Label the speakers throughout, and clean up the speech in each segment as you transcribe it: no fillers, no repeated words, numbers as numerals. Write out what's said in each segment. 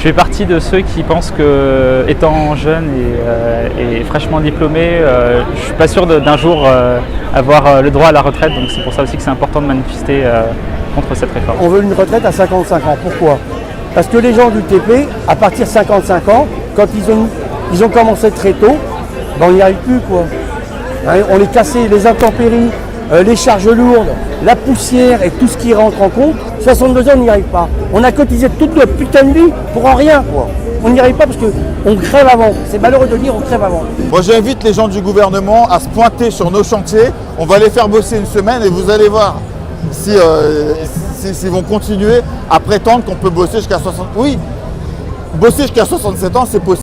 Speaker 1: fais partie de ceux qui pensent que, étant jeune et fraîchement diplômé, je suis pas sûr d'un jour avoir le droit à la retraite. Donc c'est pour ça aussi que c'est important de manifester contre cette réforme.
Speaker 2: On veut une retraite à 55 ans. Pourquoi? Parce que les gens du TP, à partir de 55 ans, quand ils ont commencé très tôt, ben on n'y arrive plus, quoi. Hein, on est cassé, les intempéries, les charges lourdes, la poussière et tout ce qui rentre en compte. 62 ans, on n'y arrive pas. On a cotisé toute notre putain de vie pour en rien, quoi. On n'y arrive pas parce qu'on crève avant. C'est malheureux de dire on crève avant.
Speaker 3: Moi, j'invite les gens du gouvernement à se pointer sur nos chantiers. On va les faire bosser une semaine et vous allez voir s'ils vont continuer à prétendre qu'on peut bosser jusqu'à 60. Oui, bosser jusqu'à 67 ans, c'est possible.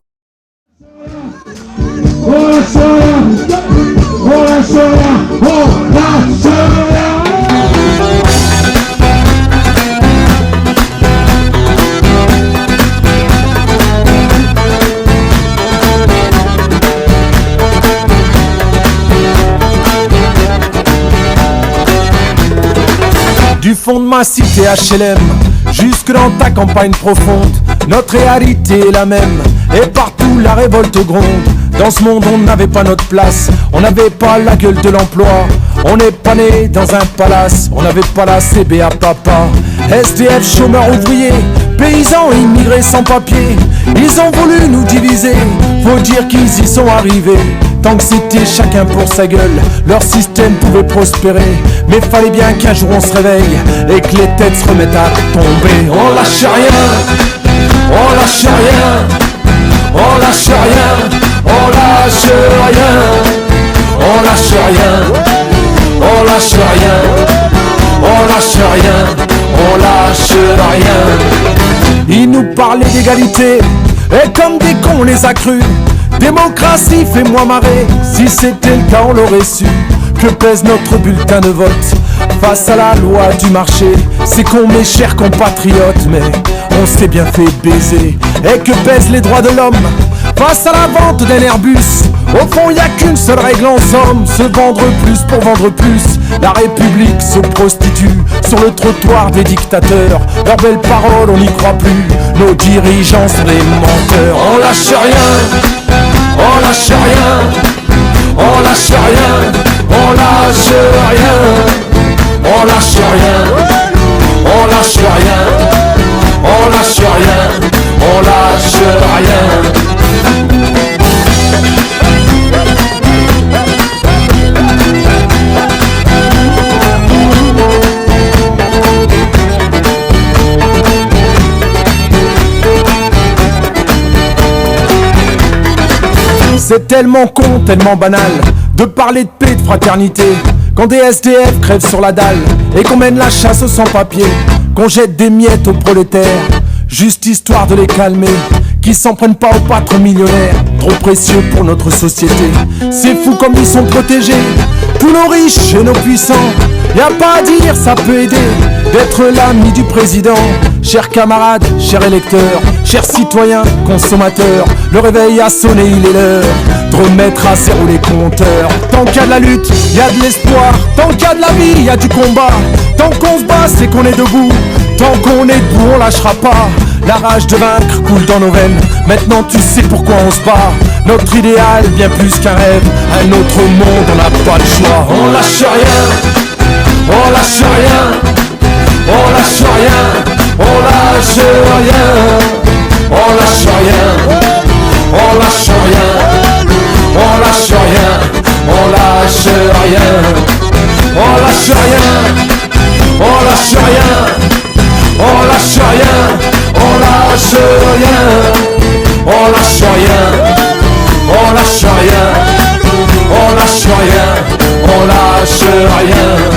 Speaker 4: Du fond de ma cité HLM, jusque dans ta campagne profonde, notre réalité est la même, et partout la révolte gronde. Dans ce monde on n'avait pas notre place, on n'avait pas la gueule de l'emploi, on n'est pas né dans un palace, on n'avait pas la CBA papa. SDF, chômeurs ouvriers, paysans, immigrés sans papier, ils ont voulu nous diviser, faut dire qu'ils y sont arrivés. Tant que c'était chacun pour sa gueule, leur système pouvait prospérer. Mais fallait bien qu'un jour on se réveille et que les têtes se remettent à tomber. On lâche rien, on lâche rien, on lâche rien, on lâche rien, on lâche rien, on lâche rien, on lâche rien, on lâche rien. Ils nous parlaient d'égalité et comme des cons on les a crus. Démocratie, fais-moi marrer, si c'était le cas on l'aurait su. Que pèse notre bulletin de vote face à la loi du marché? C'est con mes chers compatriotes, mais on s'est bien fait baiser. Et que pèsent les droits de l'homme face à la vente d'un Airbus? Au fond y a qu'une seule règle en somme, se vendre plus pour vendre plus. La République se prostitue sur le trottoir des dictateurs. Leurs belles paroles on n'y croit plus, nos dirigeants sont des menteurs. On lâche rien, on lâche rien, on lâche rien, on lâche rien, on lâche rien, on lâche rien, on lâche rien, on lâche rien. C'est tellement con, tellement banal de parler de paix, de fraternité, quand des SDF crèvent sur la dalle et qu'on mène la chasse aux sans-papiers, qu'on jette des miettes aux prolétaires, juste histoire de les calmer, qui s'en prennent pas aux patrons millionnaires, trop précieux pour notre société. C'est fou comme ils sont protégés, tous nos riches et nos puissants. Y a pas à dire, ça peut aider d'être l'ami du président. Chers camarades, chers électeurs, chers citoyens, consommateurs, le réveil a sonné, il est l'heure de remettre à zéro les compteurs. Tant qu'il y a de la lutte, il y a de l'espoir. Tant qu'il y a de la vie, il y a du combat. Tant qu'on se bat, c'est qu'on est debout. Tant qu'on est debout, on lâchera pas. La rage de vaincre coule dans nos veines. Maintenant tu sais pourquoi on se bat. Notre idéal, bien plus qu'un rêve. Un autre monde, on n'a pas le choix. On lâche rien, on lâche rien, on lâche rien, on lâche rien, on lâche rien, on lâche rien, on lâche rien, on lâche rien, on lâche rien, on lâche rien, on lâche rien, on lâche rien, on lâche rien, on lâche rien, on lâche rien, on lâche rien.